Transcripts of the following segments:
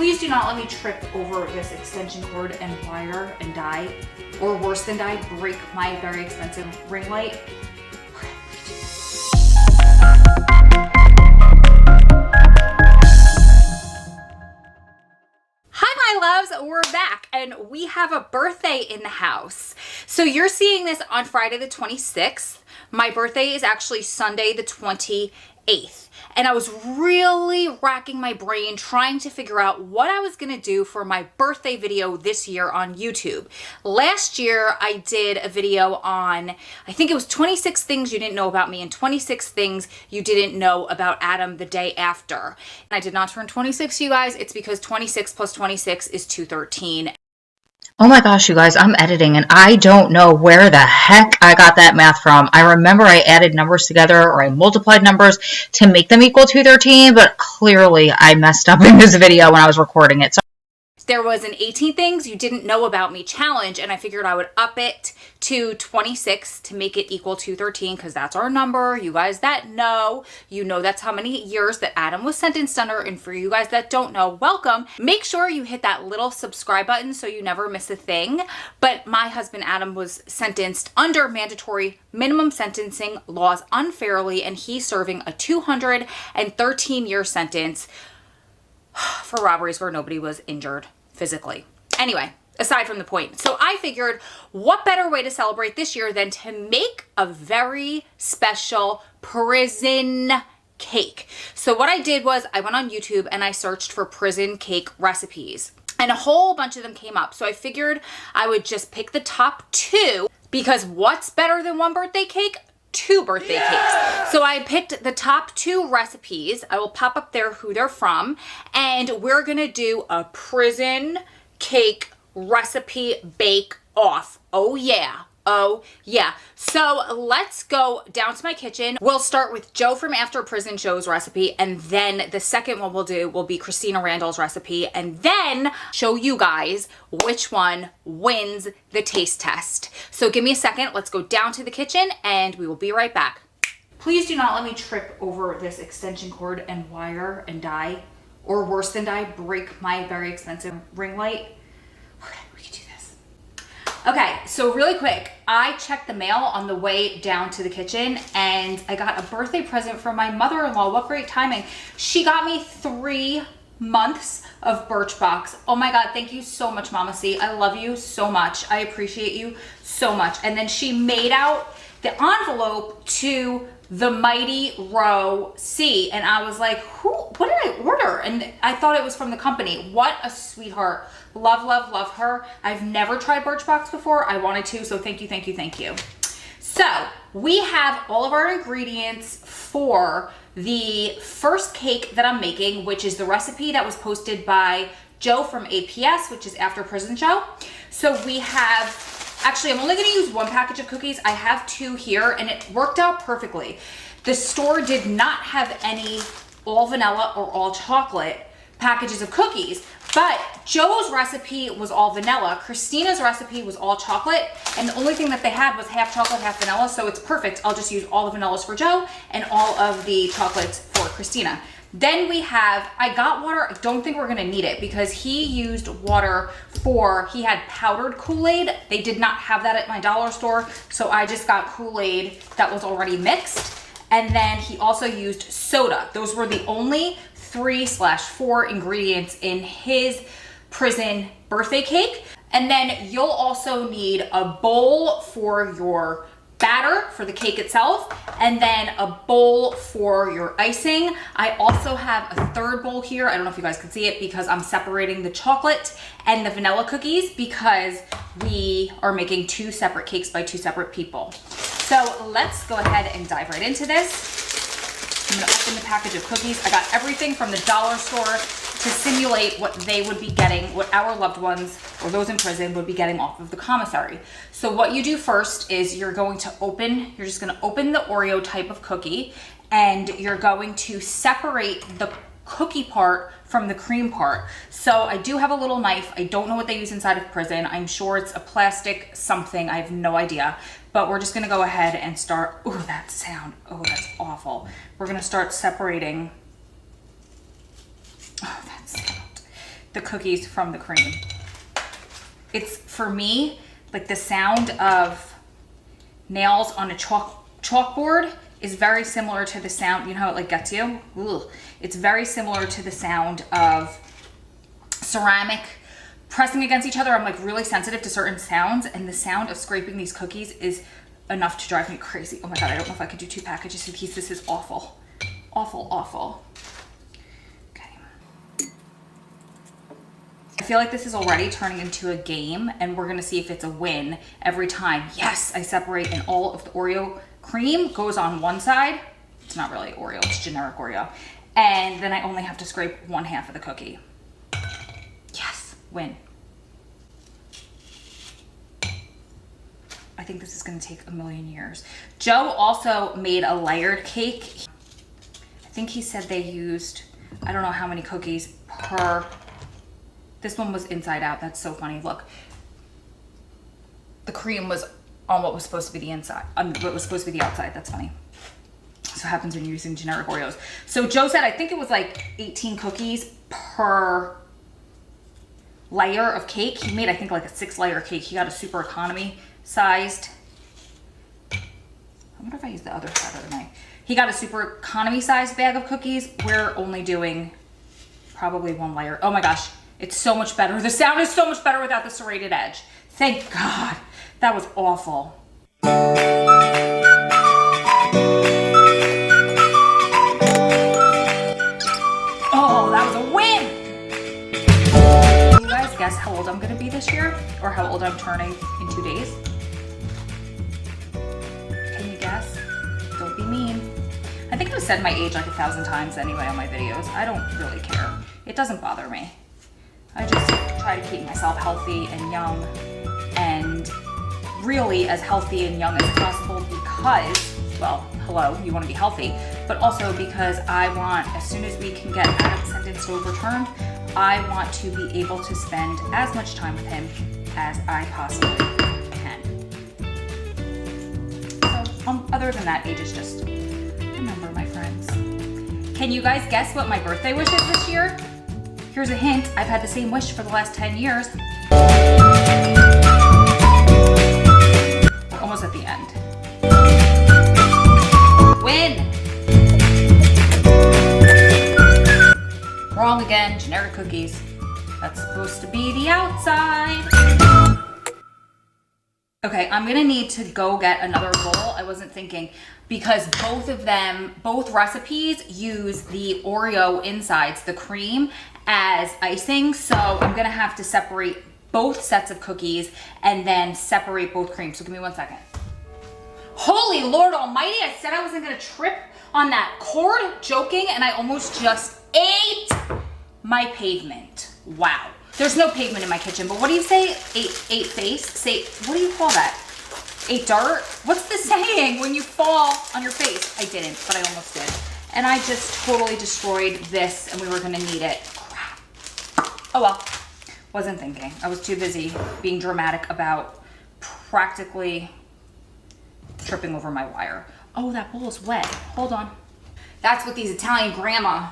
Please do not let me trip over this extension cord and wire and die, or worse than die, break my very expensive ring light. Hi, my loves, we're back and we have a birthday in the house. So you're seeing this on Friday the 26th. My birthday is actually Sunday the 28th. And I was really racking my brain trying to figure out what I was gonna do for my birthday video this year on YouTube. Last year, I did a video on, I think it was 26 things you didn't know about me and 26 things you didn't know about Adam the day after. And I did not turn 26, you guys. It's because 26 plus 26 is 213. Oh my gosh, you guys, I'm editing and I don't know where the heck I got that math from. I remember I added numbers together or I multiplied numbers to make them equal 213, but clearly I messed up in this video when I was recording it. So there was an 18 things you didn't know about me challenge, and I figured I would up it to 26 to make it equal 213 because that's our number. You guys that know, you know that's how many years that Adam was sentenced under, and for you guys that don't know, welcome. Make sure you hit that little subscribe button so you never miss a thing. But my husband Adam was sentenced under mandatory minimum sentencing laws unfairly, and he's serving a 213-year sentence for robberies where nobody was injured physically. Anyway, aside from the point. So I figured what better way to celebrate this year than to make a very special prison cake. So what I did was I went on YouTube and I searched for prison cake recipes and a whole bunch of them came up. So I figured I would just pick the top 2 because what's better than one birthday cake? 2 birthday cakes. So I picked the top 2 recipes. I will pop up there who they're from, and we're gonna do a prison cake recipe bake off. Oh yeah. Oh yeah. So let's go down to my kitchen. We'll start with Joe from After Prison Joe's recipe, and then the second one we'll do will be Christina Randall's recipe, and then show you guys which one wins the taste test. So give me a second. Let's go down to the kitchen and we will be right back. Please do not let me trip over this extension cord and wire and die, or worse than die, break my very expensive ring light. Okay, so really quick, I checked the mail on the way down to the kitchen and I got a birthday present from my mother-in-law. What great timing. She got me 3 months of Birchbox. Oh my God, thank you so much, Mama C. I love you so much. I appreciate you so much. And then she made out the envelope to the Mighty Row C. And I was like, what did I order? And I thought it was from the company. What a sweetheart. Love, love, love her. I've never tried Birchbox before. I wanted to, so thank you, thank you, thank you. So we have all of our ingredients for the first cake that I'm making, which is the recipe that was posted by Joe from APS, which is After Prison Joe. So we have, actually I'm only gonna use 1 package of cookies. I have 2 here and it worked out perfectly. The store did not have any all vanilla or all chocolate packages of cookies, but Joe's recipe was all vanilla. Christina's recipe was all chocolate, and the only thing that they had was half chocolate, half vanilla, so it's perfect. I'll just use all the vanillas for Joe and all of the chocolates for Christina. Then we have, I got water. I don't think we're gonna need it because he used water for, he had powdered Kool-Aid. They did not have that at my dollar store, so I just got Kool-Aid that was already mixed. And then he also used soda. Those were the only 3/4 ingredients in his prison birthday cake. And then you'll also need a bowl for your batter for the cake itself, and then a bowl for your icing. I also have a 3rd bowl here. I don't know if you guys can see it because I'm separating the chocolate and the vanilla cookies because we are making 2 separate cakes by 2 separate people. So let's go ahead and dive right into this. I'm gonna open the package of cookies. I got everything from the dollar store to simulate what they would be getting, what our loved ones or those in prison would be getting off of the commissary. So what you do first is you're just gonna open the Oreo type of cookie and you're going to separate the cookie part from the cream part. So I do have a little knife. I don't know what they use inside of prison. I'm sure it's a plastic something. I have no idea. But we're just gonna go ahead and start, oh, that sound, oh, that's awful. We're gonna start separating, oh, that sound. the cookies from the cream. It's, for me, like the sound of nails on a chalkboard is very similar to the sound, you know how it like gets you? Ugh. It's very similar to the sound of ceramic pressing against each other. I'm like really sensitive to certain sounds, and the sound of scraping these cookies is enough to drive me crazy. Oh my God, I don't know if I could do 2 packages in peace. This is awful. Awful, awful. Okay. I feel like this is already turning into a game, and we're gonna see if it's a win every time. Yes, I separate, and all of the Oreo cream goes on one side. It's not really Oreo, it's generic Oreo. And then I only have to scrape 1/2 of the cookie. Yes, win. I think this is gonna take a million years. Joe also made a layered cake. I think he said they used, I don't know how many cookies per, this one was inside out. That's so funny, look. The cream was on what was supposed to be the inside, on what was supposed to be the outside. That's funny. So happens when you're using generic Oreos. So Joe said, I think it was like 18 cookies per layer of cake. He made, I think, like a 6-layer cake. He got a super economy sized. I wonder if I used the other side of the knife. He got a super economy sized bag of cookies. We're only doing probably 1 layer. Oh my gosh, it's so much better. The sound is so much better without the serrated edge. Thank God. That was awful. Oh, that was a win. Can you guys guess how old I'm gonna be this year? Or how old I'm turning in 2 days? Can you guess? Don't be mean. I think I've said my age like 1,000 times anyway on my videos. I don't really care. It doesn't bother me. I just try to keep myself healthy and young, and really as healthy and young as possible because, well, hello, you want to be healthy, but also because I want, as soon as we can get Adam's sentence overturned, I want to be able to spend as much time with him as I possibly can. So, other than that, age is just a number, my friends. Can you guys guess what my birthday wish is this year? Here's a hint, I've had the same wish for the last 10 years. We're almost at the end. Win! Wrong again, generic cookies. That's supposed to be the outside. Okay, I'm gonna need to go get another bowl. I wasn't thinking, because both recipes use the Oreo insides, the cream, as icing. So I'm gonna have to separate both sets of cookies and then separate both creams. So give me 1 second. Holy Lord Almighty, I said I wasn't gonna trip on that cord, joking, and I almost just ate my pavement. Wow. There's no pavement in my kitchen, but what do you say? Ate face? Say, what do you call that? Ate dirt? What's the saying when you fall on your face? I didn't, but I almost did. And I just totally destroyed this, and we were gonna need it. Crap. Oh well, wasn't thinking. I was too busy being dramatic about practically tripping over my wire. Oh, that bowl is wet. Hold on. That's what these Italian grandma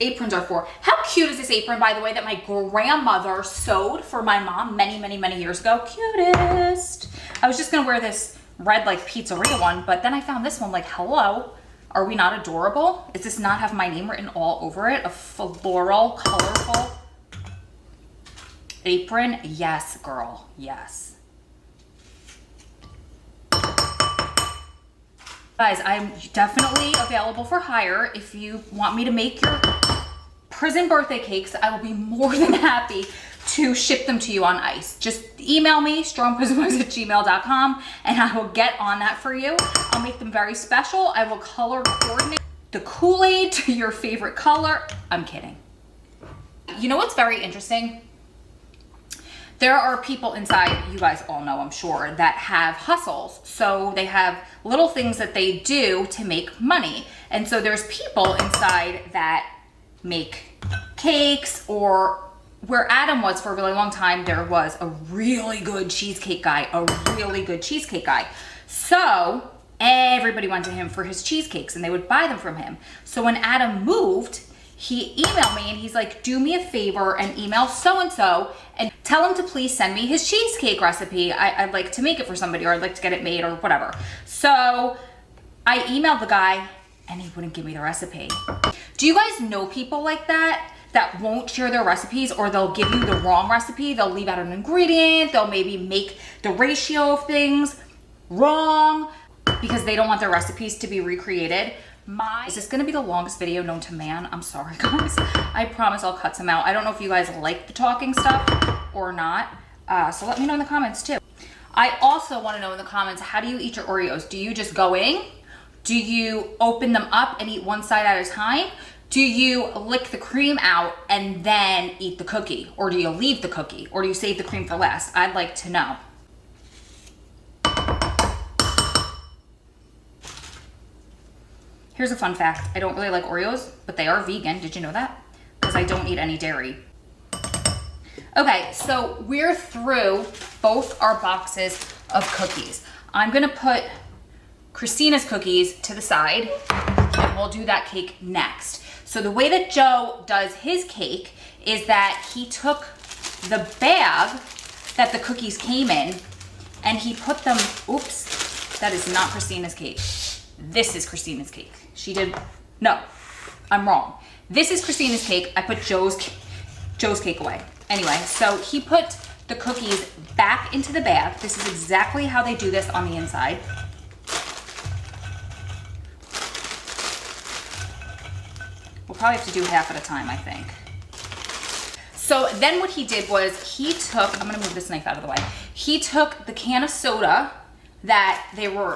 aprons are for. How cute is this apron, by the way, that my grandmother sewed for my mom many, many, many years ago? Cutest. I was just gonna wear this red like pizzeria one, but then I found this one like, hello, are we not adorable? Does this not have my name written all over it? A floral, colorful apron? Yes, girl, yes. Guys, I'm definitely available for hire. If you want me to make your prison birthday cakes, I will be more than happy to ship them to you on ice. Just email me, strongprisonboys@gmail.com, and I will get on that for you. I'll make them very special. I will color coordinate the Kool-Aid to your favorite color. I'm kidding. You know what's very interesting? There are people inside, you guys all know, I'm sure, that have hustles. So they have little things that they do to make money. And so there's people inside that make cakes, or where Adam was for a really long time, there was a really good cheesecake guy, So everybody went to him for his cheesecakes and they would buy them from him. So when Adam moved, he emailed me and he's like, do me a favor and email so-and-so and tell him to please send me his cheesecake recipe. I'd like to make it for somebody, or I'd like to get it made, or whatever. So I emailed the guy and he wouldn't give me the recipe. Do you guys know people like that won't share their recipes, or they'll give you the wrong recipe? They'll leave out an ingredient. They'll maybe make the ratio of things wrong because they don't want their recipes to be recreated. Is this gonna be the longest video known to man? I'm sorry, guys. I promise I'll cut some out. I don't know if you guys like the talking stuff or not. So let me know in the comments too. I also wanna know in the comments, how do you eat your Oreos? Do you just go in? Do you open them up and eat one side at a time? Do you lick the cream out and then eat the cookie? Or do you leave the cookie? Or do you save the cream for last? I'd like to know. Here's a fun fact. I don't really like Oreos, but they are vegan. Did you know that? Because I don't eat any dairy. Okay, so we're through both our boxes of cookies. I'm gonna put Christina's cookies to the side and we'll do that cake next. So the way that Joe does his cake is that he took the bag that the cookies came in and he put them, oops, that is not Christina's cake. This is Christina's cake. No, I'm wrong. This is Christina's cake. I put Joe's cake away. Anyway, so he put the cookies back into the bag. This is exactly how they do this on the inside. We'll probably have to do half at a time, I think. So then what he did was he took, I'm gonna move this knife out of the way. He took the can of soda that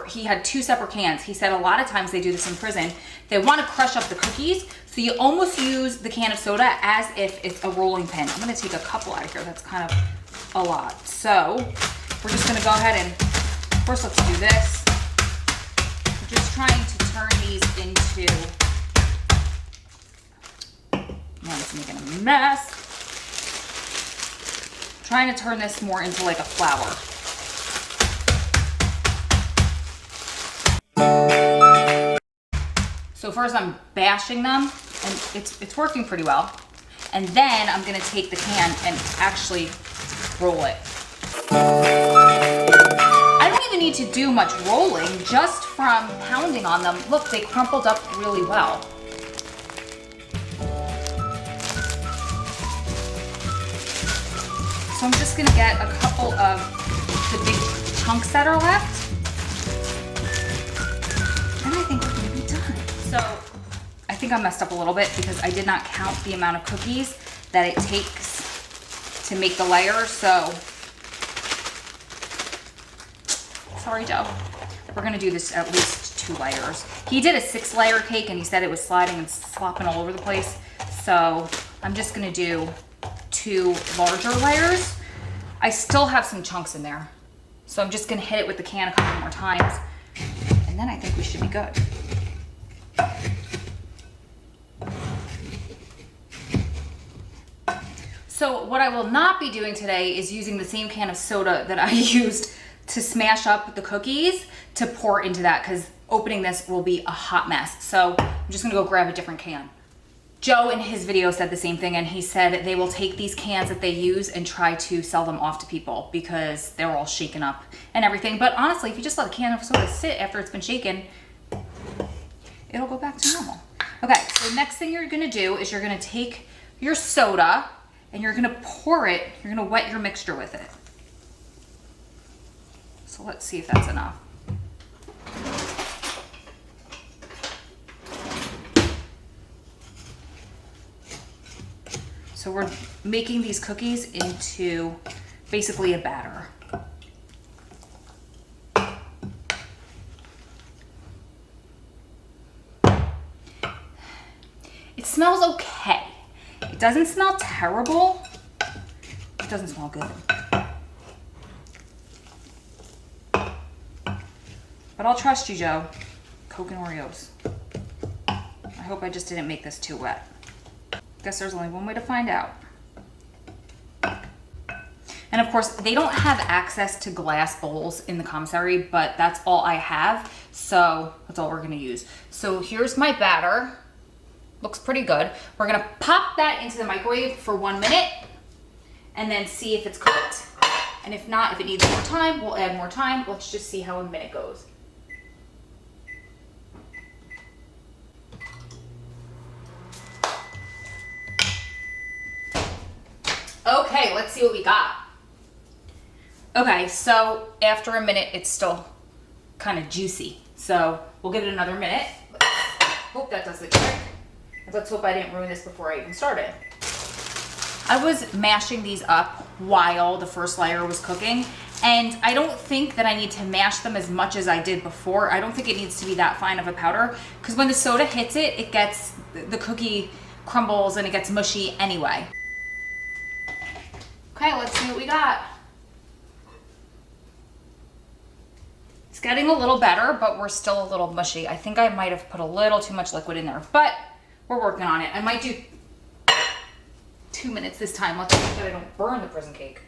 he had two separate cans. He said a lot of times they do this in prison. They want to crush up the cookies, so you almost use the can of soda as if it's a rolling pin. I'm gonna take a couple out of here. That's kind of a lot. So we're just gonna go ahead and, first let's do this. We're just trying to turn these into, now it's making a mess. Trying to turn this more into like a flour. So first I'm bashing them, and it's working pretty well. And then I'm gonna take the can and actually roll it. I don't even need to do much rolling, just from pounding on them. Look, they crumpled up really well. So I'm just gonna get a couple of the big chunks that are left. And I think we're gonna be done. So I think I messed up a little bit because I did not count the amount of cookies that it takes to make the layer. So sorry, Joe. We're gonna do this at least 2 layers. He did a 6-layer cake and he said it was sliding and slopping all over the place. So I'm just gonna do 2 larger layers. I still have some chunks in there. So I'm just gonna hit it with the can a couple more times. And then I think we should be good. So what I will not be doing today is using the same can of soda that I used to smash up the cookies to pour into that, because opening this will be a hot mess. So I'm just gonna go grab a different can. Joe in his video said the same thing, and he said they will take these cans that they use and try to sell them off to people because they're all shaken up and everything. But honestly, if you just let a can of soda sit after it's been shaken, it'll go back to normal. Okay, so next thing you're gonna do is you're gonna take your soda and you're gonna pour it, you're gonna wet your mixture with it. So let's see if that's enough. So we're making these cookies into basically a batter. It smells okay. It doesn't smell terrible. It doesn't smell good. But I'll trust you, Joe. Coke and Oreos. I hope I just didn't make this too wet. Guess there's only one way to find out. And of course, they don't have access to glass bowls in the commissary, but that's all I have. So that's all we're gonna use. So here's my batter. looks pretty good. We're gonna pop that into the microwave for 1 minute and then see if it's cooked. And if not, if it needs more time, we'll add more time. Let's just see how a minute goes. Okay, let's see what we got. Okay, so after a minute, it's still kind of juicy. So we'll give it another minute. Hope that does the trick. Let's hope I didn't ruin this before I even started. I was mashing these up while the first layer was cooking, and I don't think that I need to mash them as much as I did before. I don't think it needs to be that fine of a powder, because when the soda hits it, it gets, the cookie crumbles and it gets mushy anyway. Okay, let's see what we got. It's getting a little better, but we're still a little mushy. I think I might have put a little too much liquid in there, but we're working on it. I might do 2 minutes this time. Let's hope that I don't burn the prison cake.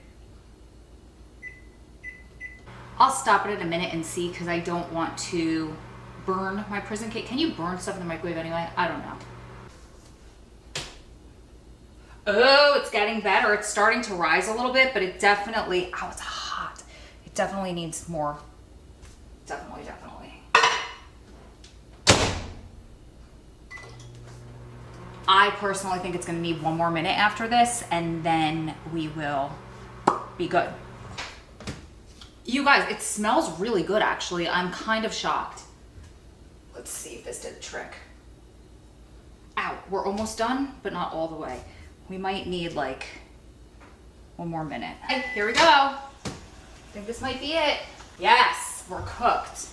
I'll stop it in a minute and see, because I don't want to burn my prison cake. Can you burn stuff in the microwave anyway? I don't know. Oh, it's getting better. It's starting to rise a little bit, but it definitely, oh, it's hot. It definitely needs more. Definitely. I personally think it's gonna need 1 more minute after this, and then we will be good. You guys, it smells really good, actually. I'm kind of shocked. Let's see if this did the trick. Ow, we're almost done, but not all the way. We might need like 1 more minute. Okay, here we go. I think this might be it. Yes, we're cooked.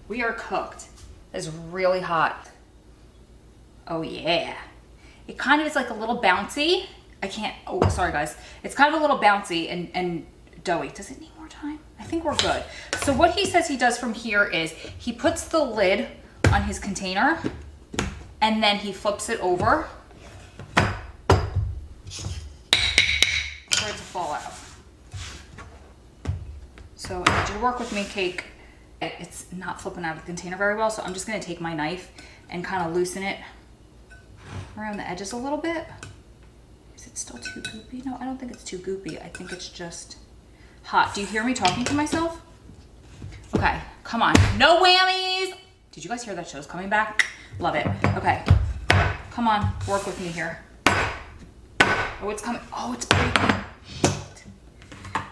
We are cooked. It's really hot. Oh yeah. It kind of is like a little bouncy. Oh, sorry guys. It's kind of a little bouncy and doughy. Does it need more time? I think we're good. So what he says he does from here is he puts the lid on his container and then he flips it over for it to fall out. So I need you to work with me, cake. It's not flipping out of the container very well, so I'm just gonna take my knife and kind of loosen it around the edges a little bit. Is it still too goopy? No, I don't think it's too goopy. I think it's just hot. Do you hear me talking to myself? Okay, come on. No whammies! Did you guys hear that show's coming back? Love it. Okay, come on, work with me here. Oh, it's coming. Oh, it's breaking.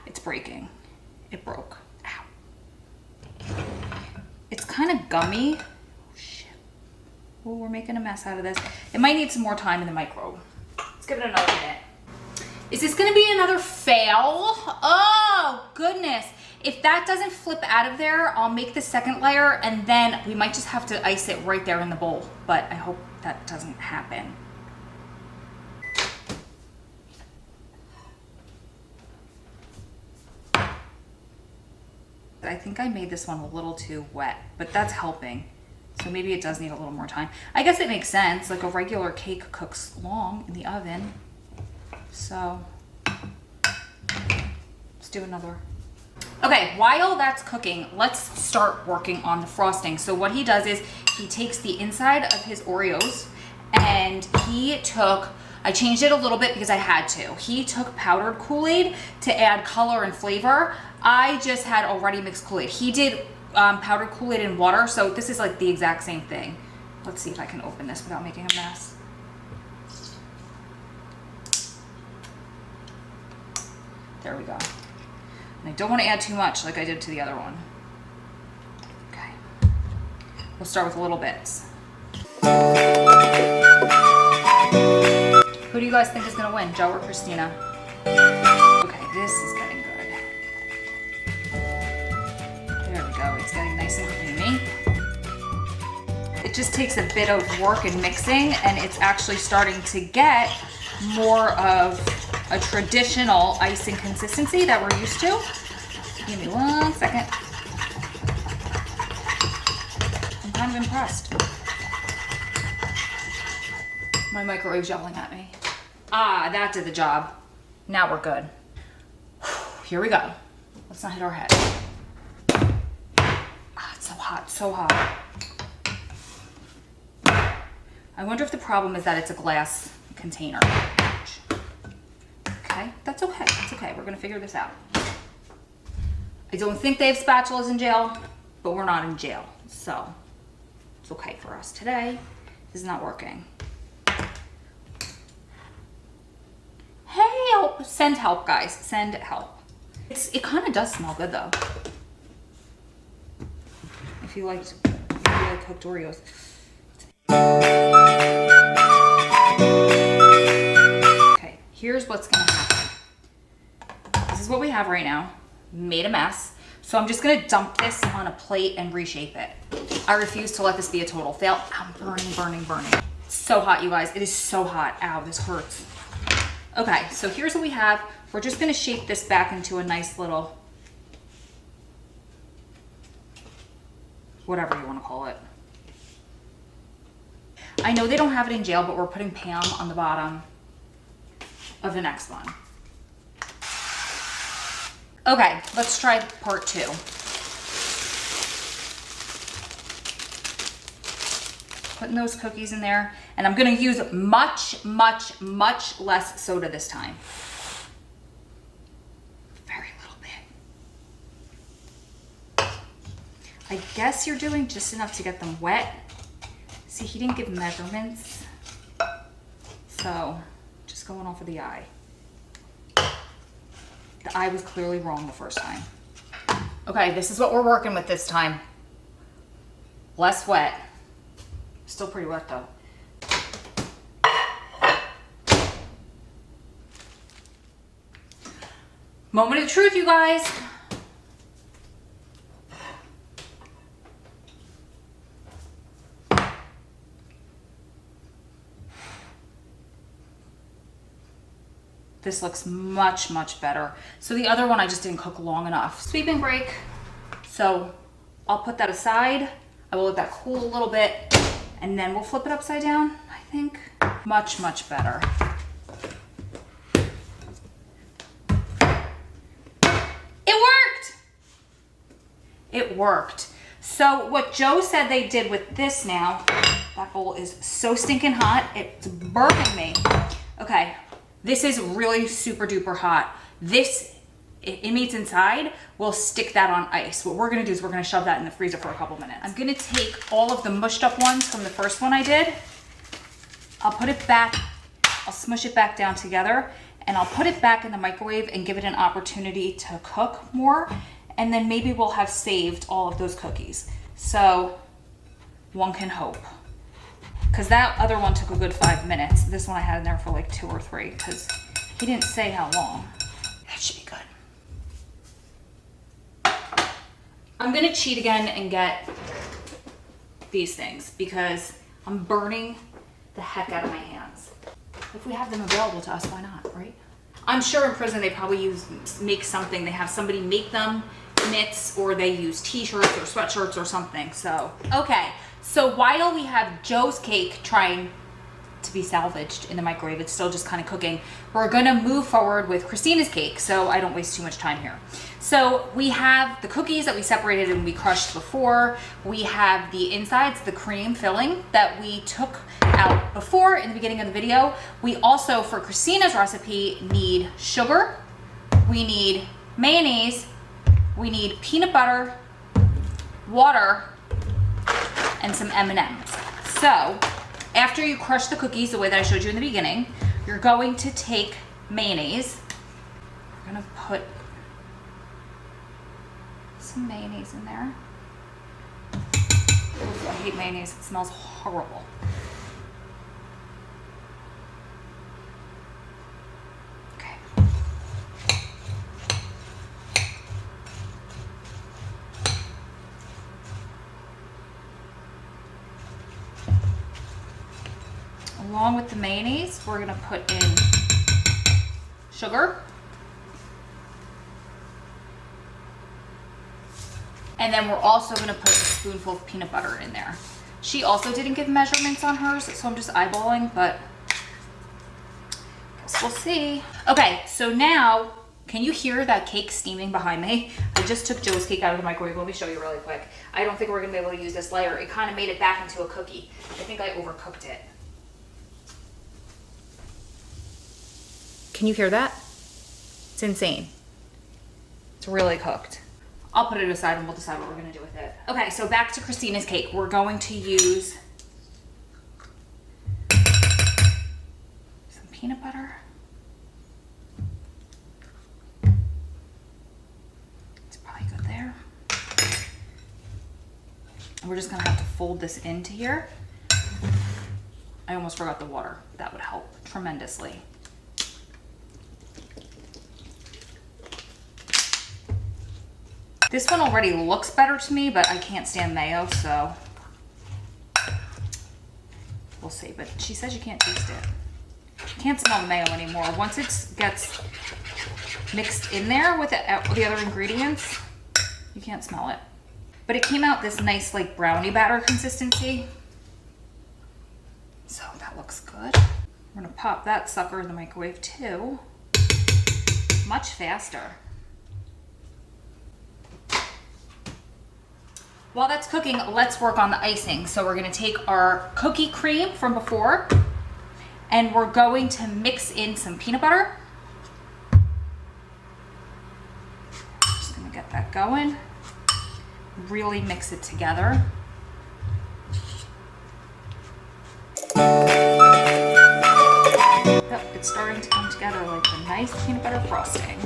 It's breaking. It broke. Ow. It's kind of gummy. Oh, shit. Oh, we're making a mess out of this. It might need some more time in the microwave. Let's give it another minute. Is this gonna be another fail? Oh, goodness. If that doesn't flip out of there, I'll make the second layer and then we might just have to ice it right there in the bowl. But I hope that doesn't happen. I think I made this one a little too wet, but that's helping. So maybe it does need a little more time. I guess it makes sense. Like a regular cake cooks long in the oven. So let's do another. Okay, while that's cooking, let's start working on the frosting. So what he does is he takes the inside of his Oreos and I changed it a little bit because I had to. He took powdered Kool-Aid to add color and flavor. I just had already mixed Kool-Aid. He did powdered Kool-Aid and water, so this is like the exact same thing. Let's see if I can open this without making a mess. There we go. And I don't want to add too much like I did to the other one. Okay. We'll start with little bits. Who do you guys think is going to win, Joe or Christina? Okay, this is getting good. There we go. It's getting nice and creamy. It just takes a bit of work and mixing, and it's actually starting to get more of a traditional icing consistency that we're used to. Give me 1 second. I'm kind of impressed. My microwave's yelling at me. Ah, that did the job. Now we're good. Here we go. Let's not hit our head. Ah, it's so hot, so hot. I wonder if the problem is that it's a glass container. Okay, that's okay. That's okay. We're gonna figure this out. I don't think they have spatulas in jail, but we're not in jail, so it's okay for us today. This is not working. Help! Send help, guys. Send help. It kind of does smell good though. If you like cooked Oreos. Okay, here's what's gonna happen. This is what we have right now. Made a mess. So I'm just gonna dump this on a plate and reshape it. I refuse to let this be a total fail. I'm burning, burning, burning. It's so hot, you guys. It is so hot. Ow, this hurts. Okay, so here's what we have. We're just gonna shape this back into a nice little, whatever you wanna call it. I know they don't have it in jail, but we're putting Pam on the bottom of the next one. Okay, let's try part 2. Putting those cookies in there, and I'm gonna use much, much, much less soda this time. Very little bit. I guess you're doing just enough to get them wet. See, he didn't give measurements, so just going off of the eye. The eye was clearly wrong the first time. Okay, this is what we're working with this time. Less wet. Still pretty wet though. Moment of truth, you guys. This looks much, much better. So the other one I just didn't cook long enough. Sweeping break. So I'll put that aside. I will let that cool a little bit and then we'll flip it upside down, I think. Much, much better. It worked! It worked. So what Joe said they did with this now, that bowl is so stinking hot, it's burning me. Okay. This is really super duper hot. This, it meets inside, we'll stick that on ice. What we're gonna do is we're gonna shove that in the freezer for a couple minutes. I'm gonna take all of the mushed up ones from the first one I did. I'll put it back, I'll smush it back down together, and I'll put it back in the microwave and give it an opportunity to cook more, and then maybe we'll have saved all of those cookies. So one can hope. Because that other one took a good 5 minutes. This one I had in there for like 2 or 3 because he didn't say how long. That should be good. I'm gonna cheat again and get these things because I'm burning the heck out of my hands. If we have them available to us, why not, right? I'm sure in prison they probably make something. They have somebody make them mitts or they use t-shirts or sweatshirts or something. So, okay. So while we have Joe's cake trying to be salvaged in the microwave, it's still just kind of cooking, we're gonna move forward with Christina's cake so I don't waste too much time here. So we have the cookies that we separated and we crushed before. We have the insides, the cream filling that we took out before in the beginning of the video. We also, for Christina's recipe, need sugar, we need mayonnaise, we need peanut butter, water, and some M&Ms. So after you crush the cookies the way that I showed you in the beginning, you're going to take mayonnaise. We're gonna put some mayonnaise in there. Oof, I hate mayonnaise, it smells horrible. Okay. Along with the mayonnaise, we're gonna put in sugar. And then we're also gonna put a spoonful of peanut butter in there. She also didn't give measurements on hers, so I'm just eyeballing, but guess we'll see. Okay, so now, can you hear that cake steaming behind me? I just took Joe's cake out of the microwave. Let me show you really quick. I don't think we're gonna be able to use this layer. It kind of made it back into a cookie. I think I overcooked it. Can you hear that? It's insane. It's really cooked. I'll put it aside and we'll decide what we're gonna do with it. Okay, so back to Christina's cake. We're going to use some peanut butter. It's probably good there. And we're just gonna have to fold this into here. I almost forgot the water. That would help tremendously. This one already looks better to me, but I can't stand mayo, so we'll see. But she says you can't taste it. You can't smell the mayo anymore. Once it gets mixed in there with the other ingredients, you can't smell it. But it came out this nice like brownie batter consistency. So that looks good. We're gonna pop that sucker in the microwave too. Much faster. While that's cooking, let's work on the icing. So we're gonna take our cookie cream from before and we're going to mix in some peanut butter. Just gonna get that going. Really mix it together. Oh, it's starting to come together like a nice peanut butter frosting.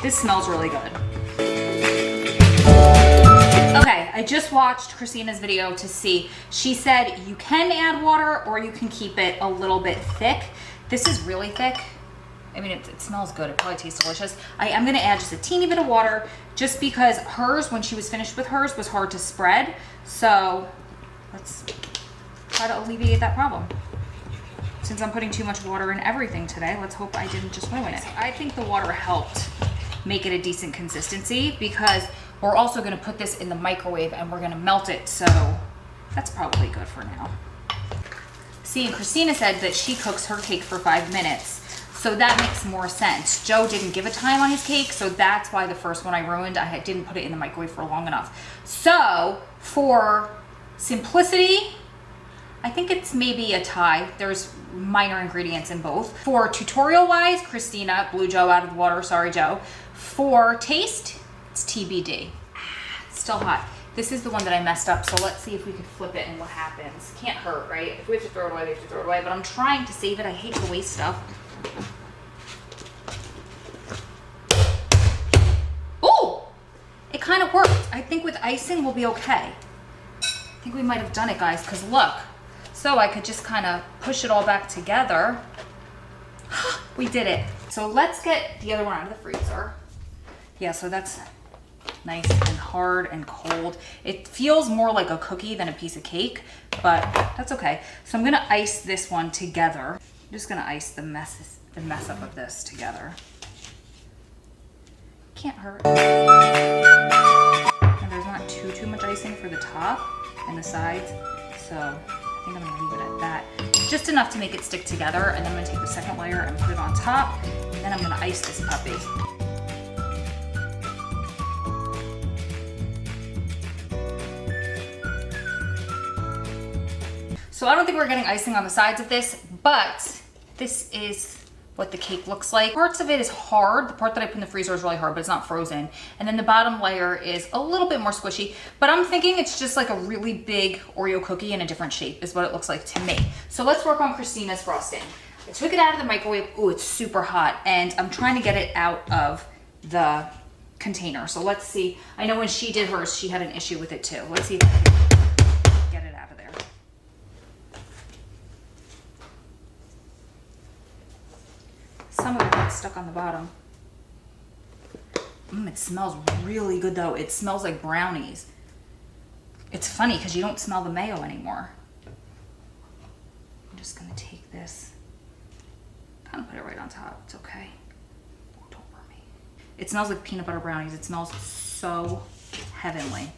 This smells really good. Okay, I just watched Christina's video to see. She said you can add water or you can keep it a little bit thick. This is really thick. I mean, it smells good. It probably tastes delicious. I am gonna add just a teeny bit of water just because hers, when she was finished with hers, was hard to spread. So let's try to alleviate that problem. Since I'm putting too much water in everything today, let's hope I didn't just ruin it. I think the water helped make it a decent consistency because we're also gonna put this in the microwave and we're gonna melt it. So that's probably good for now. See, and Christina said that she cooks her cake for 5 minutes. So that makes more sense. Joe didn't give a time on his cake, so that's why the first one I ruined, I didn't put it in the microwave for long enough. So for simplicity, I think it's maybe a tie. There's minor ingredients in both. For tutorial wise, Christina blew Joe out of the water, sorry Joe. For taste, it's TBD. It's still hot. This is the one that I messed up, so let's see if we could flip it and what happens. Can't hurt, right? If we have to throw it away, we have to throw it away, but I'm trying to save it. I hate to waste stuff. Oh, it kind of worked. I think with icing we'll be okay. I think we might have done it, guys, because look. So I could just kind of push it all back together. We did it. So let's get the other one out of the freezer. Yeah, so that's nice and hard and cold. It feels more like a cookie than a piece of cake, but that's okay. So I'm gonna ice this one together. I'm just gonna ice the mess up of this together. Can't hurt. And there's not too much icing for the top and the sides, so I think I'm gonna leave it at that. Just enough to make it stick together, and then I'm gonna take the second layer and put it on top, and then I'm gonna ice this puppy. So I don't think we're getting icing on the sides of this, but this is what the cake looks like. Parts of it is hard. The part that I put in the freezer is really hard, but it's not frozen. And then the bottom layer is a little bit more squishy, but I'm thinking it's just like a really big Oreo cookie in a different shape is what it looks like to me. So let's work on Christina's frosting. I took it out of the microwave. Oh, it's super hot, and I'm trying to get it out of the container. So let's see. I know when she did hers, she had an issue with it too. Let's see if I can get it out of there. Some of it got stuck on the bottom. It smells really good though. It smells like brownies. It's funny because you don't smell the mayo anymore. I'm just gonna take this, kind of put it right on top. It's okay. Oh, don't burn me. It smells like peanut butter brownies. It smells so heavenly.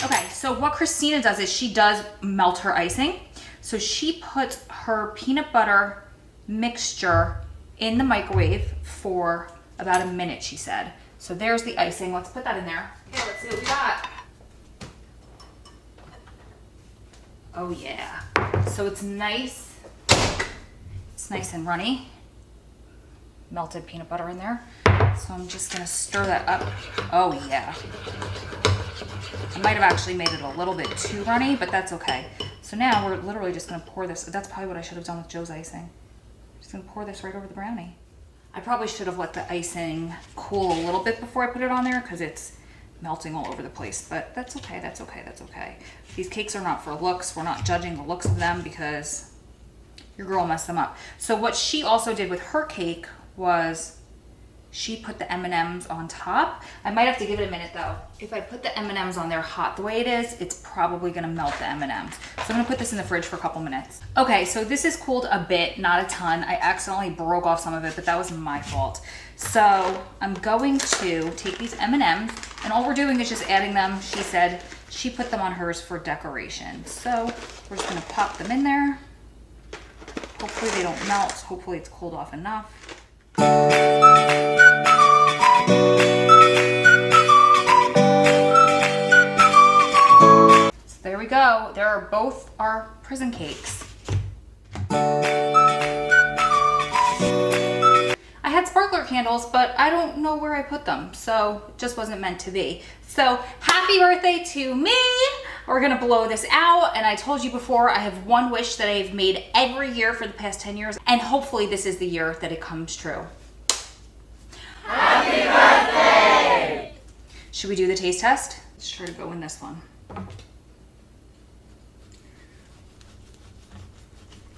Okay, so what Christina does is she does melt her icing. So she puts her peanut butter mixture in the microwave for about a minute, she said. So there's the icing. Let's put that in there. Okay, let's see what we got. Oh yeah. So it's nice nice and runny. Melted peanut butter in there. So I'm just gonna stir that up. Oh yeah. I might have actually made it a little bit too runny, but that's okay. So now we're literally just gonna pour this. That's probably what I should have done with Joe's icing. Just gonna pour this right over the brownie. I probably should have let the icing cool a little bit before I put it on there because it's melting all over the place, but that's okay, that's okay, that's okay. These cakes are not for looks. We're not judging the looks of them because your girl messed them up. So what she also did with her cake was she put the M&Ms on top. I might have to give it a minute though. If I put the M&Ms on there hot the way it is, it's probably gonna melt the M&Ms. So I'm gonna put this in the fridge for a couple minutes. Okay, so this is cooled a bit, not a ton. I accidentally broke off some of it, but that was my fault. So I'm going to take these M&Ms, and all we're doing is just adding them. She said she put them on hers for decoration. So we're just gonna pop them in there. Hopefully they don't melt. Hopefully it's cooled off enough. So there we go. There are both our prison cakes. I had sparkler candles, but I don't know where I put them, so it just wasn't meant to be. So happy birthday to me. We're gonna blow this out, and I told you before, I have one wish that I've made every year for the past 10 years, and hopefully this is the year that it comes true. Happy birthday! Should we do the taste test? Let's try to go in this one.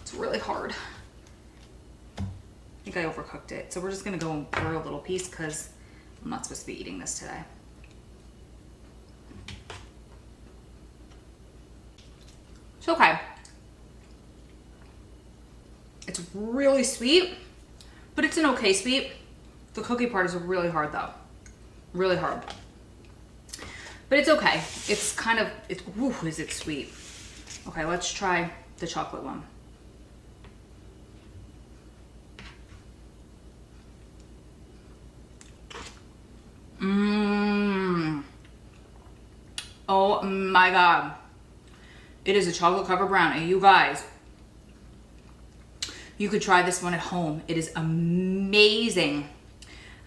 It's really hard. I think I overcooked it. So we're just gonna go and pour a little piece because I'm not supposed to be eating this today. It's okay. It's really sweet, but it's an okay sweet. The cookie part is really hard though. Really hard. But it's okay. It's kind of, ooh, is it sweet. Okay, let's try the chocolate one. Mmm. Oh my God. It is a chocolate covered brownie. You guys, you could try this one at home. It is amazing.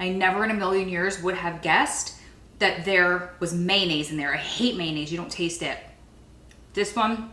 I never in a million years would have guessed that there was mayonnaise in there. I hate mayonnaise. You don't taste it. This one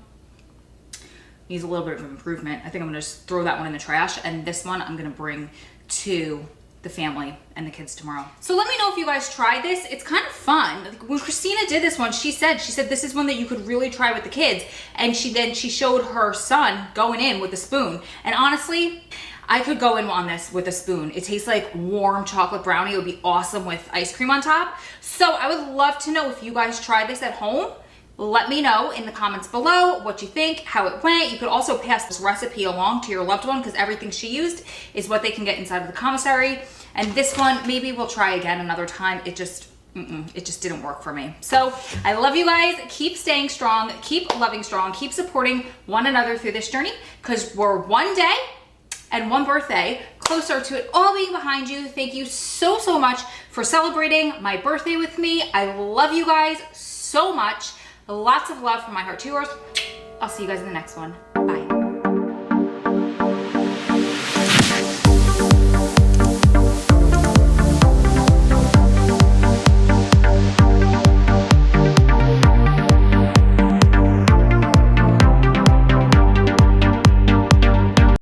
needs a little bit of improvement. I think I'm gonna just throw that one in the trash, and this one I'm gonna bring to the family and the kids tomorrow. So let me know if you guys tried this. It's kind of fun. When Christina did this one, she said this is one that you could really try with the kids. And she showed her son going in with a spoon. And honestly, I could go in on this with a spoon. It tastes like warm chocolate brownie. It would be awesome with ice cream on top. So I would love to know if you guys tried this at home. Let me know in the comments below what you think, how it went. You could also pass this recipe along to your loved one because everything she used is what they can get inside of the commissary. And this one, maybe we'll try again another time. It just didn't work for me. So I love you guys. Keep staying strong, keep loving strong, keep supporting one another through this journey because we're one day and one birthday closer to it all being behind you. Thank you so, so much for celebrating my birthday with me. I love you guys so much. Lots of love from my heart to yours. I'll see you guys in the next one.